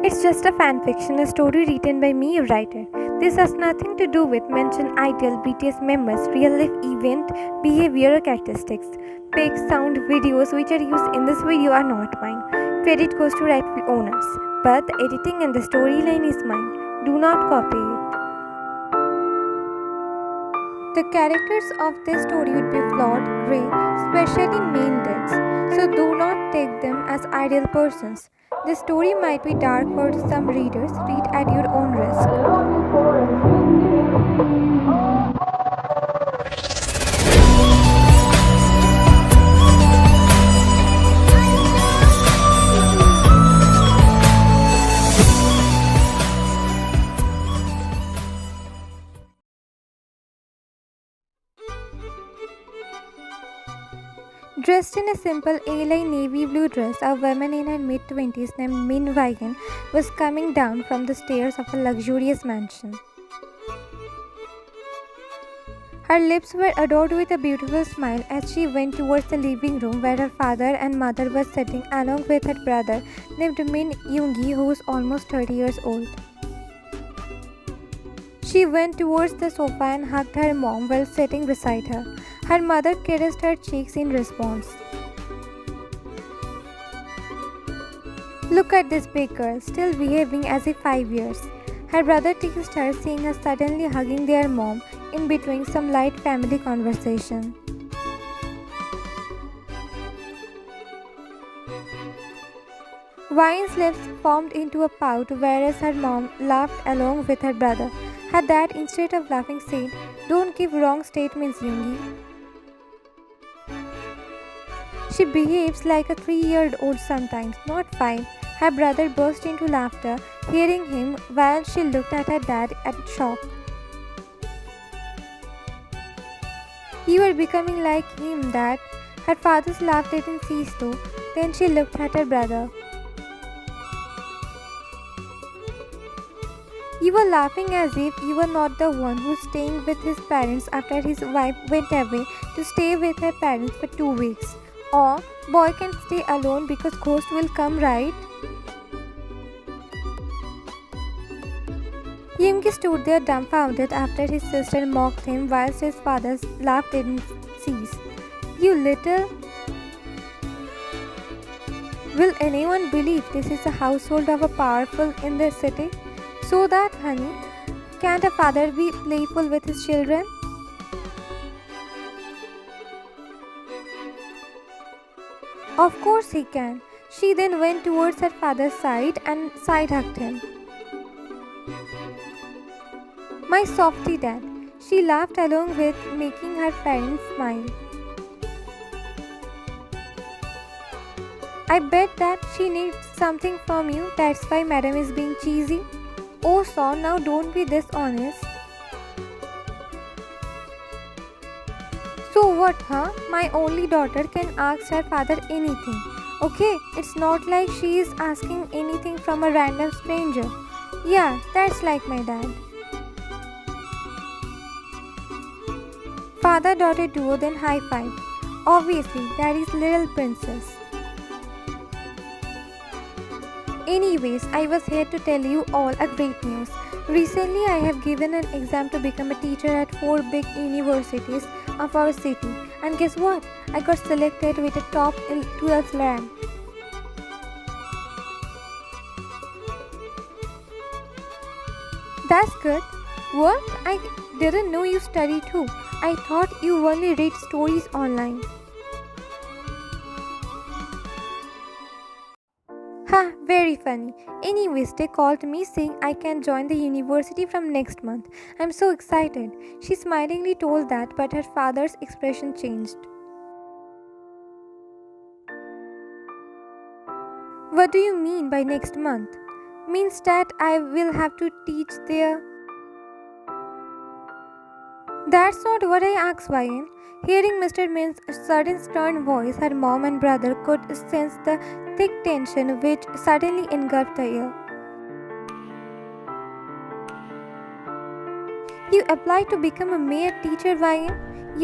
It's just a fanfiction, a story written by me, a writer. This has nothing to do with mentioned ideal BTS members, real life event, behavior or characteristics. Pics, sound, videos which are used in this video are not mine. Credit goes to rightful owners. But the editing and the storyline is mine. Do not copy it. The characters of this story would be flawed, grey, especially main deaths, so do not take them as ideal persons. This story might be dark for some readers. Read at your own risk. Dressed in a simple A-line navy blue dress, a woman in her mid-20s named Min Wagen was coming down from the stairs of a luxurious mansion. Her lips were adorned with a beautiful smile as she went towards the living room where her father and mother were sitting along with her brother named Min Yoongi, who was almost 30 years old. She went towards the sofa and hugged her mom while sitting beside her. Her mother caressed her cheeks in response. "Look at this big girl, still behaving as if 5 years." Her brother teased her, seeing her suddenly hugging their mom in between some light family conversation. Vine's lips formed into a pout, whereas her mom laughed along with her brother. Her dad, instead of laughing, said, "Don't give wrong statements, Yoongi. She behaves like a 3-year-old sometimes, not 5. Her brother burst into laughter, hearing him, while she looked at her dad in shock. "You are becoming like him, Dad." Her father's laugh didn't cease though. Then she looked at her brother. "You were laughing as if you were not the one who's staying with his parents after his wife went away to stay with her parents for 2 weeks. Or, boy can stay alone because ghost will come, right?" Yoongi stood there dumbfounded after his sister mocked him whilst his father's laugh didn't cease. "You little..." Will anyone believe this is a household of a powerful in the city? So that, honey, can't a father be playful with his children? Of course he can. She then went towards her father's side and side-hugged him. "My softy dad." She laughed along with, making her parents smile. "I bet that she needs something from you. That's why madam is being cheesy." "Oh, son, now don't be dishonest." "So what, huh? My only daughter can ask her father anything. Okay, it's not like she is asking anything from a random stranger." "Yeah, that's like my dad." Father-daughter duo then high-fived. Obviously, daddy's little princess. Anyways, I was here to tell you all a great news. Recently, I have given an exam to become a teacher at 4 big universities of our city. And guess what? I got selected with a top 12th rank. That's good. What? I didn't know you study too. I thought you only read stories online. Ha, very funny. Anyways, they called me saying I can join the university from next month. I'm so excited. She smilingly told that, but her father's expression changed. "What do you mean by next month?" "Means that I will have to teach there." "That's not what I asked, Ryan." Hearing Mr. Min's sudden stern voice, her mom and brother could sense the thick tension which suddenly engulfed the air. "You applied to become a male teacher, Ryan?"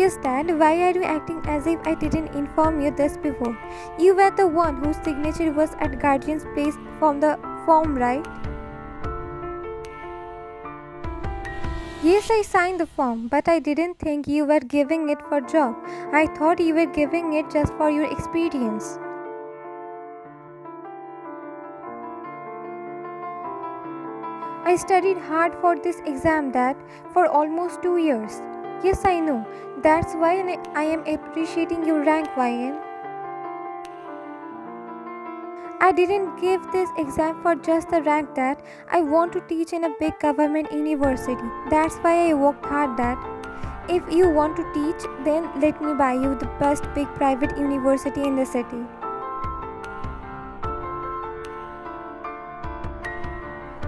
"Yes, Dad. Why are you acting as if I didn't inform you this before? You were the one whose signature was at Guardian's place from the form, right? Yes, I signed the form, but I didn't think you were giving it for job. I thought you were giving it just for your experience. I studied hard for this exam, Dad, for almost 2 years. Yes, I know. That's why I am appreciating your rank, YN. I didn't give this exam for just the rank, Dad. I want to teach in a big government university. That's why I worked hard, Dad. If you want to teach, then let me buy you the best big private university in the city.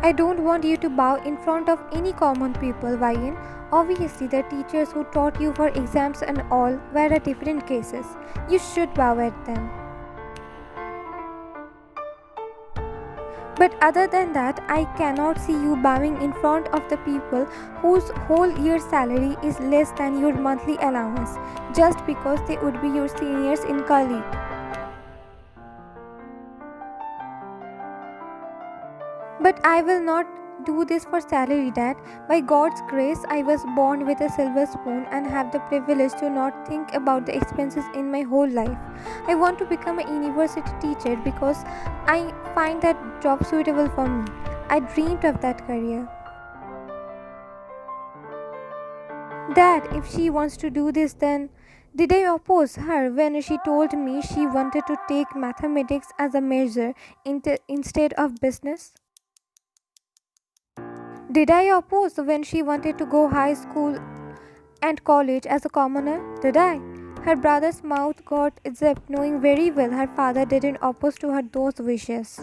I don't want you to bow in front of any common people, Vayan. Obviously, the teachers who taught you for exams and all were a different cases. You should bow at them. But other than that, I cannot see you bowing in front of the people whose whole year's salary is less than your monthly allowance, just because they would be your seniors in college. But I will not do this for salary, Dad. By God's grace, I was born with a silver spoon and have the privilege to not think about the expenses in my whole life. I want to become a university teacher because I find that job suitable for me. I dreamed of that career. Dad, if she wants to do this, then did I oppose her when she told me she wanted to take mathematics as a major instead of business? Did I oppose when she wanted to go high school and college as a commoner? Did I? Her brother's mouth got zipped, knowing very well her father didn't oppose to her those wishes.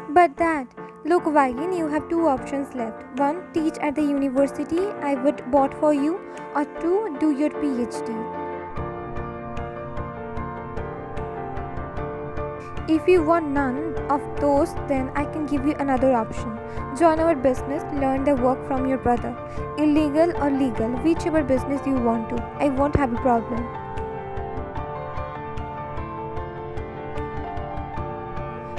But Dad, look, Vayan, you have two options left. One, teach at the university I would bought for you, or two, do your PhD. If you want none of those, then I can give you another option. Join our business, learn the work from your brother. Illegal or legal, whichever business you want to. I won't have a problem.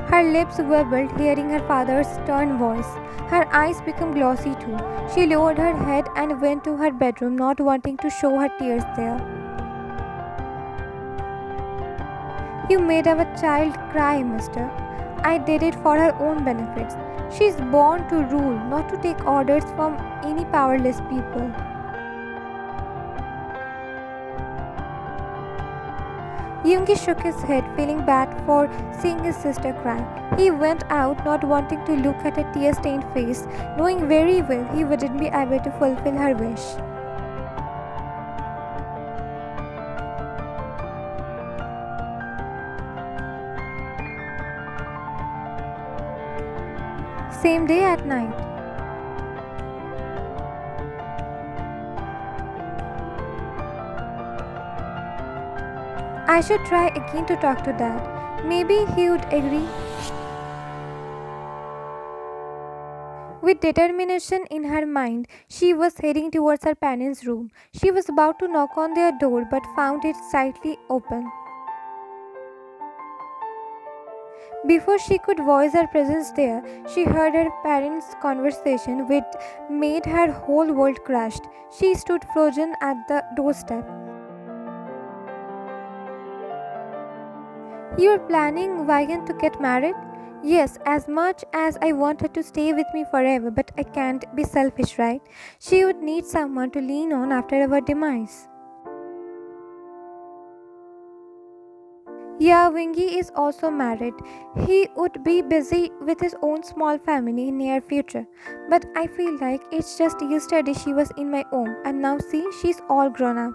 Her lips wobbled, hearing her father's stern voice. Her eyes became glossy too. She lowered her head and went to her bedroom, not wanting to show her tears there. You made our child cry, mister. I did it for her own benefits. She is born to rule, not to take orders from any powerless people. Yoongi shook his head, feeling bad for seeing his sister cry. He went out, not wanting to look at her tear-stained face, knowing very well he wouldn't be able to fulfill her wish. Same day at night. I should try again to talk to Dad. Maybe he would agree. With determination in her mind, she was heading towards her parents' room. She was about to knock on their door but found it slightly open. Before she could voice her presence there, she heard her parents' conversation, which made her whole world crashed. She stood frozen at the doorstep. You're planning Vagan to get married? Yes, as much as I want her to stay with me forever, but I can't be selfish, right? She would need someone to lean on after our demise. Yeah, Wingy is also married. He would be busy with his own small family in near future. But I feel like it's just yesterday she was in my home and now see she's all grown up.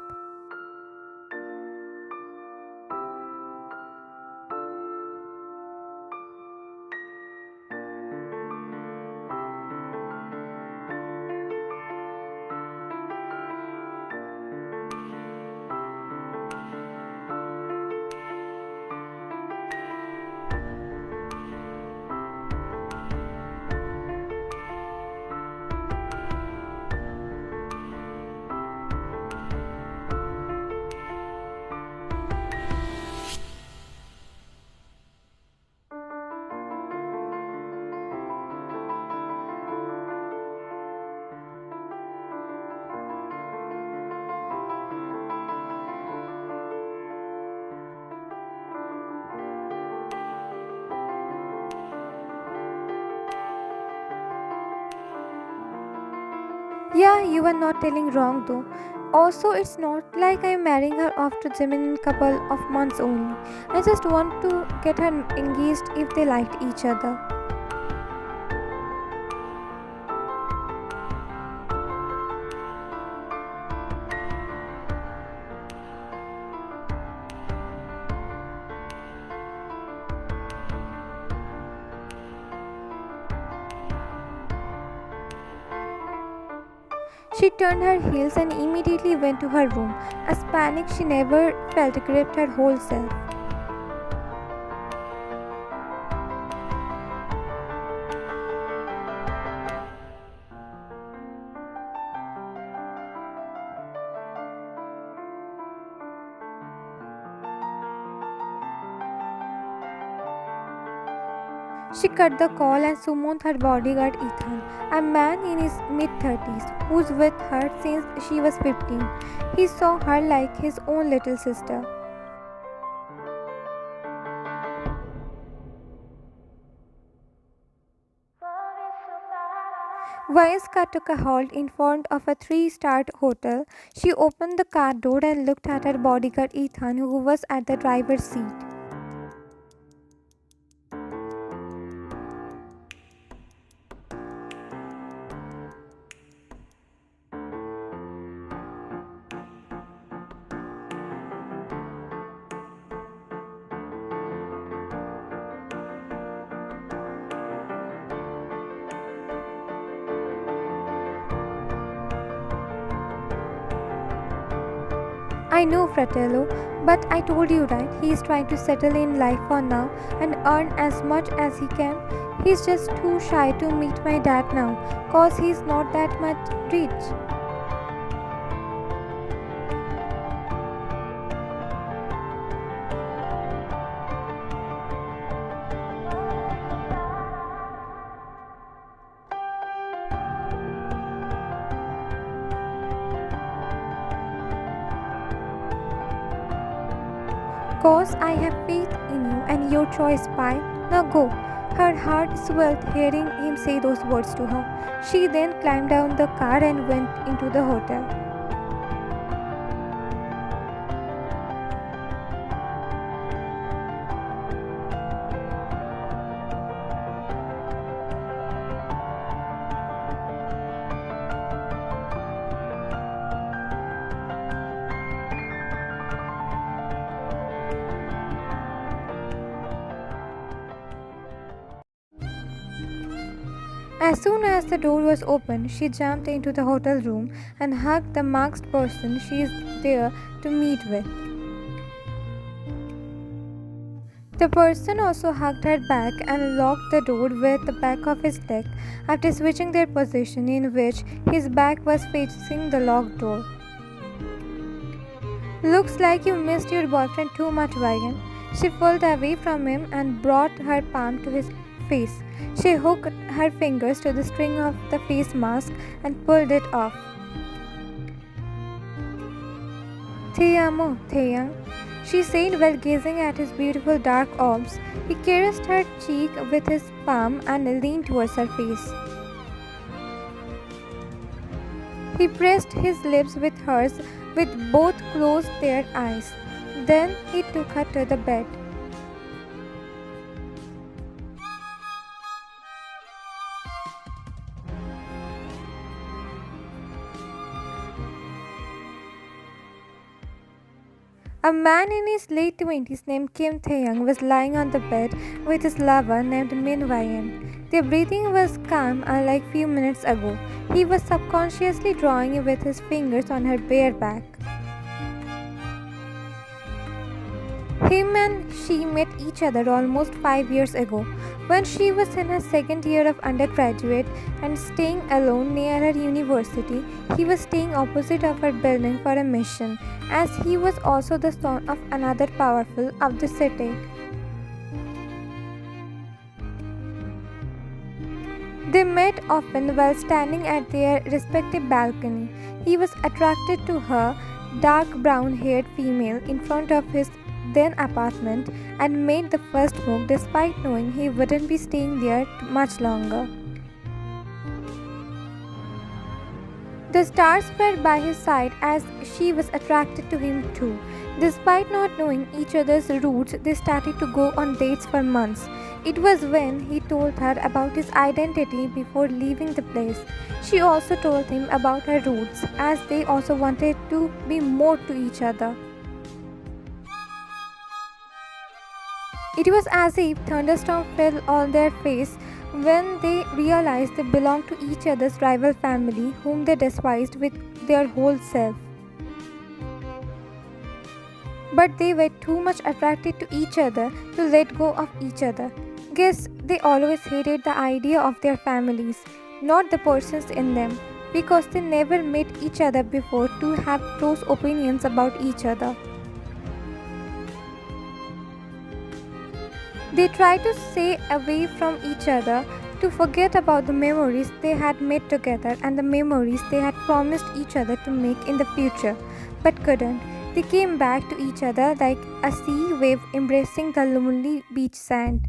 Yeah, you are not telling wrong though. Also, it's not like I'm marrying her off to Jim in a couple of months only. I just want to get her engaged if they liked each other. She turned her heels and immediately went to her room. A panic she never felt gripped her whole self. She cut the call and summoned her bodyguard Ethan, a man in his mid-30s who's with her since she was 15. He saw her like his own little sister. Vaiska took a halt in front of a three-star hotel. She opened the car door and looked at her bodyguard Ethan, who was at the driver's seat. I know, Fratello, but I told you right, he is trying to settle in life for now and earn as much as he can. He's just too shy to meet my dad now, cause he's not that much rich. Cause I have faith in you and your choice, Pi. Now go. Her heart swelled hearing him say those words to her. She then climbed down the car and went into the hotel. As soon as the door was opened, she jumped into the hotel room and hugged the masked person she is there to meet with. The person also hugged her back and locked the door with the back of his leg after switching their position, in which his back was facing the locked door. Looks like you missed your boyfriend too much, Wagon. She pulled away from him and brought her palm to his face. She hooked her fingers to the string of the face mask and pulled it off. Te amo, Taehyung, she said while gazing at his beautiful dark orbs. He caressed her cheek with his palm and leaned towards her face. He pressed his lips with hers with both closed their eyes. Then he took her to the bed. A man in his late 20s named Kim Taehyung was lying on the bed with his lover named Min Wayan. Their breathing was calm unlike few minutes ago. He was subconsciously drawing with his fingers on her bare back. Him and she met each other almost 5 years ago, when she was in her second year of undergraduate and staying alone near her university. He was staying opposite of her building for a mission, as he was also the son of another powerful of the city. They met often while standing at their respective balcony. He was attracted to her dark brown-haired female in front of his then apartment and made the first move despite knowing he wouldn't be staying there much longer. The stars were by his side as she was attracted to him too. Despite not knowing each other's roots, they started to go on dates for months. It was when he told her about his identity before leaving the place. She also told him about her roots, as they also wanted to be more to each other. It was as if thunderstorm fell on their face when they realized they belonged to each other's rival family, whom they despised with their whole self. But they were too much attracted to each other to let go of each other. Guess they always hated the idea of their families, not the persons in them, because they never met each other before to have close opinions about each other. They tried to stay away from each other to forget about the memories they had made together and the memories they had promised each other to make in the future, but couldn't. They came back to each other like a sea wave embracing the lonely beach sand.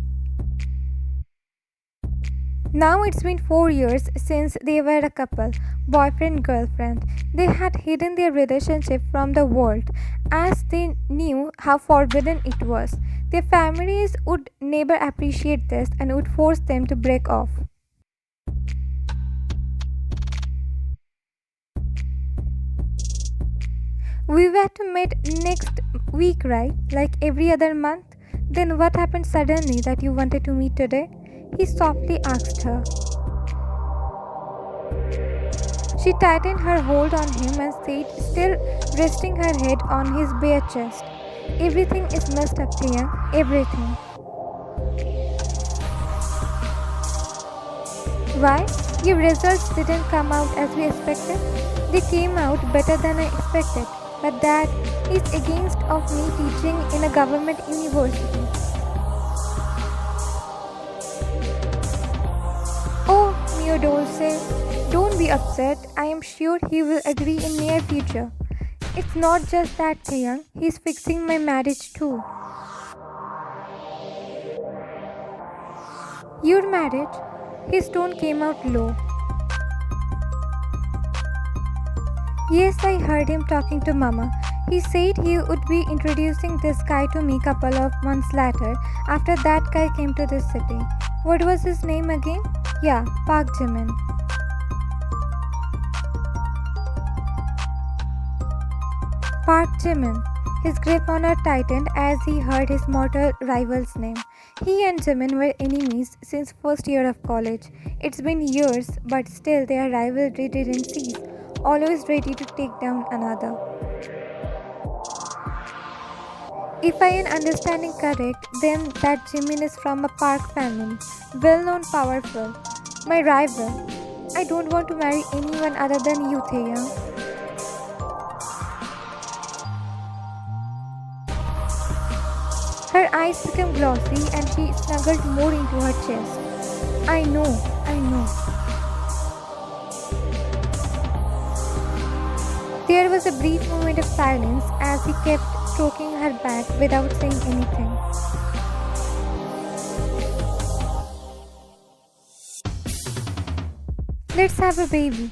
Now it's been 4 years since they were a couple, boyfriend-girlfriend. They had hidden their relationship from the world as they knew how forbidden it was. Their families would never appreciate this and would force them to break off. We were to meet next week, right? Like every other month? Then what happened suddenly that you wanted to meet today? He softly asked her. She tightened her hold on him and said, still resting her head on his bare chest. Everything is messed up, Taehyung. Everything. Why? Your results didn't come out as we expected? They came out better than I expected. But that is against of me teaching in a government university. Oh, mio dolce, don't be upset. I am sure he will agree in near future. It's not just that, Taehyung. He's fixing my marriage too. Your marriage? His tone came out low. Yes, I heard him talking to Mama. He said he would be introducing this guy to me couple of months later after that guy came to this city. What was his name again? Yeah, Park Jimin. Park Jimin. His grip on her tightened as he heard his mortal rival's name. He and Jimin were enemies since first year of college. It's been years, but still their rivalry didn't cease, always ready to take down another. If I am understanding correct, then that Jimin is from a Park family, well-known, powerful. My rival. I don't want to marry anyone other than you, Taehyung. Her eyes became glossy and she snuggled more into her chest. I know. There was a brief moment of silence as he kept stroking her back without saying anything. Let's have a baby.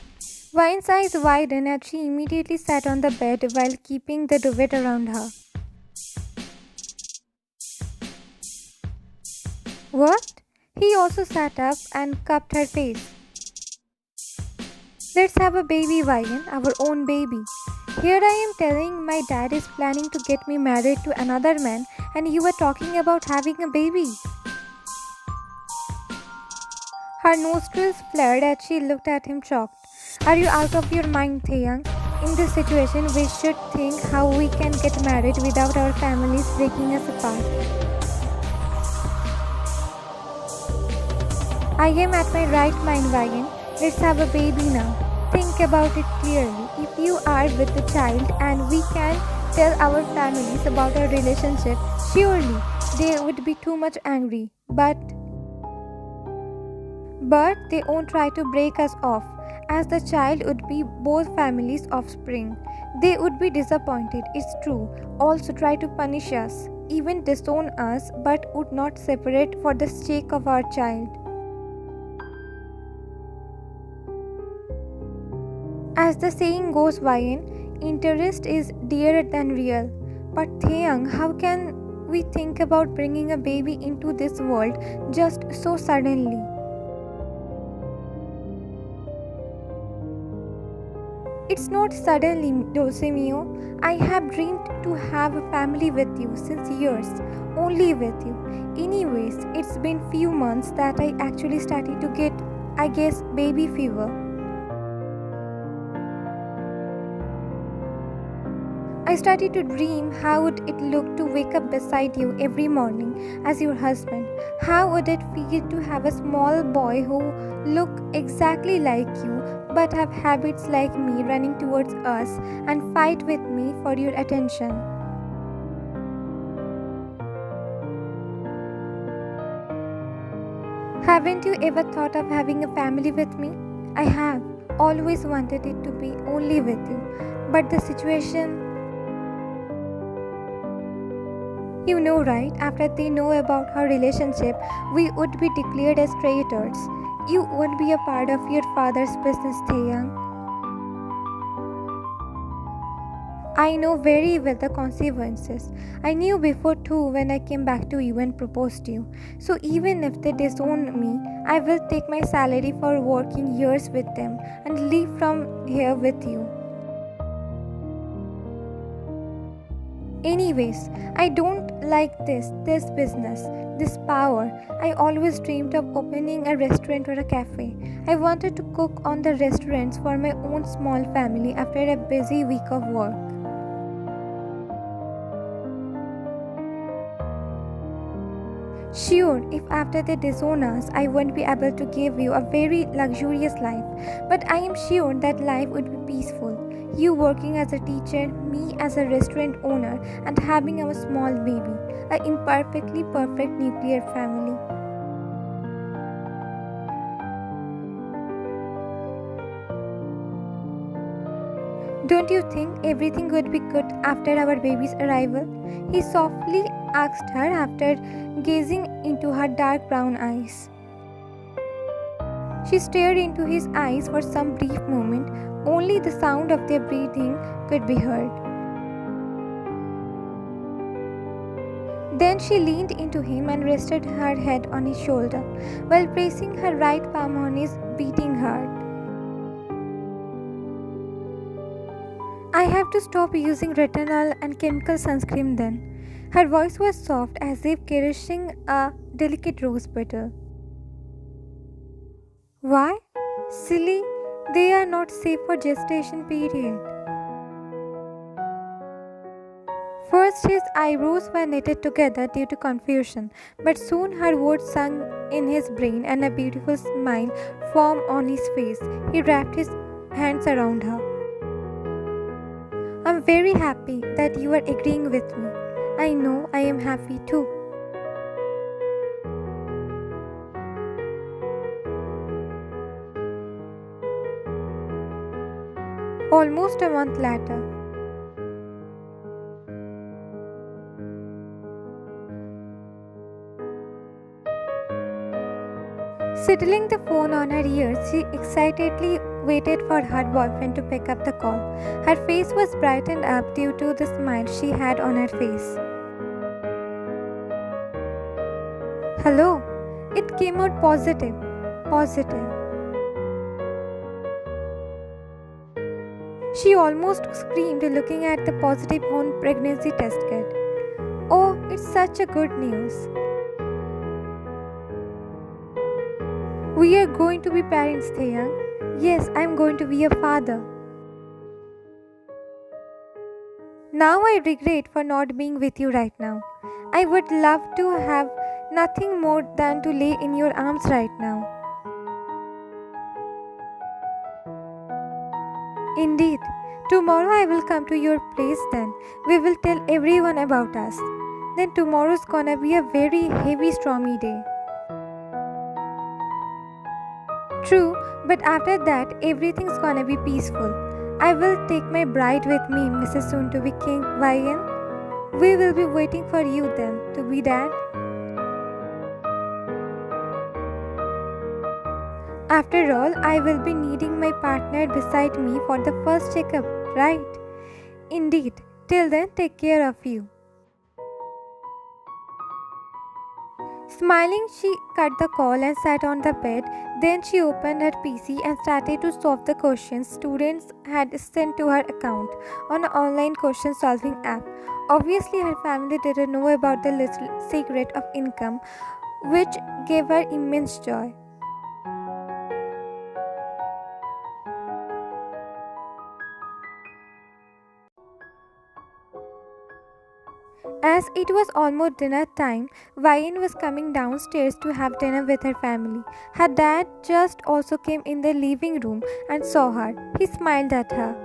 Vine's eyes widened and she immediately sat on the bed while keeping the duvet around her. What? He also sat up and cupped her face. Let's have a baby, Vine, our own baby. Here I am telling my dad is planning to get me married to another man and you were talking about having a baby. Her nostrils flared as she looked at him shocked. Are you out of your mind, Taehyung? In this situation, we should think how we can get married without our families breaking us apart. I am at my right mind, Vine. Let's have a baby now. Think about it clearly. If you are with the child and we can tell our families about our relationship, surely they would be too much angry. But they won't try to break us off, as the child would be both families' offspring. They would be disappointed, it's true, also try to punish us, even disown us, but would not separate for the sake of our child. As the saying goes, Ryan, interest is dearer than real. But Taehyung, how can we think about bringing a baby into this world just so suddenly? It's not suddenly, Dulce mio. I have dreamed to have a family with you since years, only with you. Anyways, it's been few months that I actually started to get, I guess, baby fever. I started to dream how would it look to wake up beside you every morning as your husband. How would it feel to have a small boy who look exactly like you but have habits like me running towards us and fight with me for your attention. Haven't you ever thought of having a family with me? I have always wanted it to be only with you, but the situation, you know, right? After they know about our relationship, we would be declared as traitors. You would be a part of your father's business, Taehyung. I know very well the consequences. I knew before too when I came back to you and proposed to you. So even if they disown me, I will take my salary for working years with them and leave from here with you. Anyways, I don't like this business, this power. I always dreamed of opening a restaurant or a cafe. I wanted to cook on the restaurants for my own small family after a busy week of work. Sure, if after they disown us, I won't be able to give you a very luxurious life, but I am sure that life would be peaceful. You working as a teacher, me as a restaurant owner, and having our small baby, a imperfectly perfect nuclear family. Don't you think everything would be good after our baby's arrival? He softly asked her after gazing into her dark brown eyes. She stared into his eyes for some brief moment. Only the sound of their breathing could be heard. Then she leaned into him and rested her head on his shoulder while placing her right palm on his beating heart. I have to stop using retinol and chemical sunscreen then. Her voice was soft as if caressing a delicate rose petal. Why? Silly, they are not safe for gestation period. First his eyebrows were knitted together due to confusion, but soon her words sunk in his brain and a beautiful smile formed on his face. He wrapped his hands around her. I'm very happy that you are agreeing with me. I know I am happy too. Almost a month later. Settling the phone on her ears, she excitedly waited for her boyfriend to pick up the call. Her face was brightened up due to the smile she had on her face. Hello. It came out positive. Positive. She almost screamed looking at the positive on pregnancy test kit. Oh, it's such a good news. We are going to be parents, Taehyung. Yes, I'm going to be a father. Now I regret for not being with you right now. I would love to have nothing more than to lay in your arms right now. Indeed. Tomorrow I will come to your place then. We will tell everyone about us. Then tomorrow's gonna be a very heavy stormy day. True, but after that everything's gonna be peaceful. I will take my bride with me, Mrs. Soon to be King Ryan. We will be waiting for you then to be dad. After all, I will be needing my partner beside me for the first checkup, right? Indeed. Till then, take care of you. Smiling, she cut the call and sat on the bed. Then she opened her PC and started to solve the questions students had sent to her account on an online question solving app. Obviously, her family didn't know about the little secret of income, which gave her immense joy. As it was almost dinner time, Vian was coming downstairs to have dinner with her family. Her dad just also came in the living room and saw her. He smiled at her.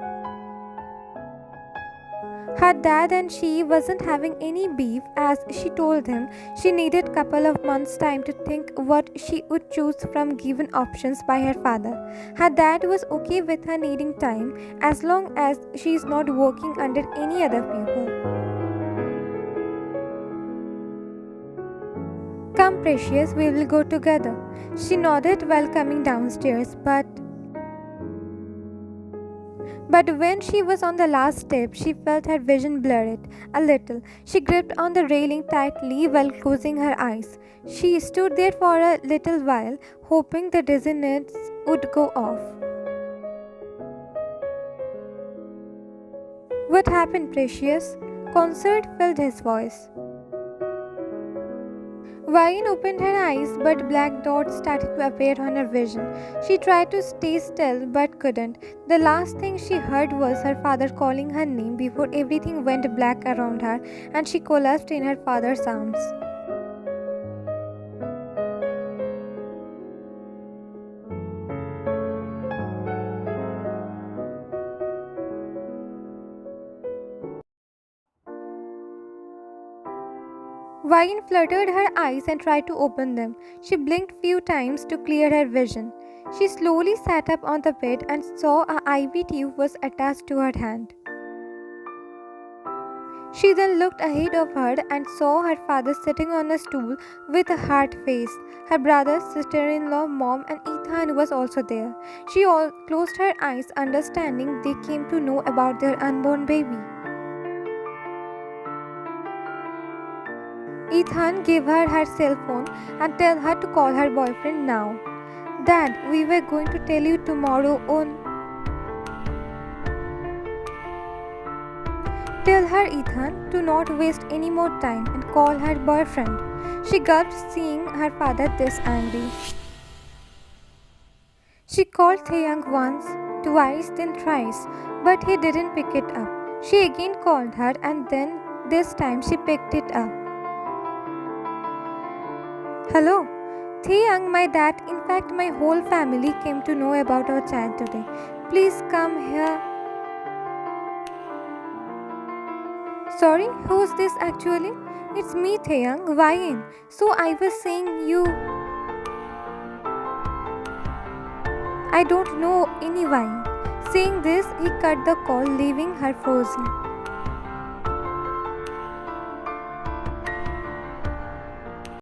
Her dad and she wasn't having any beef as she told him she needed couple of months time to think what she would choose from given options by her father. Her dad was okay with her needing time as long as she is not working under any other people. Come, precious, we will go together. She nodded while coming downstairs, but when she was on the last step, she felt her vision blurred a little. She gripped on the railing tightly while closing her eyes. She stood there for a little while, hoping the dizziness would go off. What happened, precious? Concern filled his voice. Vian opened her eyes, but black dots started to appear on her vision. She tried to stay still, but couldn't. The last thing she heard was her father calling her name before everything went black around her, and she collapsed in her father's arms. Vian fluttered her eyes and tried to open them. She blinked few times to clear her vision. She slowly sat up on the bed and saw a IV tube was attached to her hand. She then looked ahead of her and saw her father sitting on a stool with a hard face. Her brother, sister-in-law, mom and Ethan was also there. She closed her eyes, understanding they came to know about their unborn baby. Ethan gave her her cell phone and told her to call her boyfriend now. Dad, we were going to tell you tomorrow on. Tell her, Ethan, to not waste any more time and call her boyfriend. She gulped, seeing her father this angry. She called Taehyung once, twice, then thrice, but he didn't pick it up. She again called her and then this time she picked it up. Hello, Taehyung, my dad, in fact my whole family came to know about our child today. Please come here. Sorry, who's this actually? It's me, Taehyung, Vian. So I was saying you. I don't know any Vian. Saying this, he cut the call, leaving her frozen.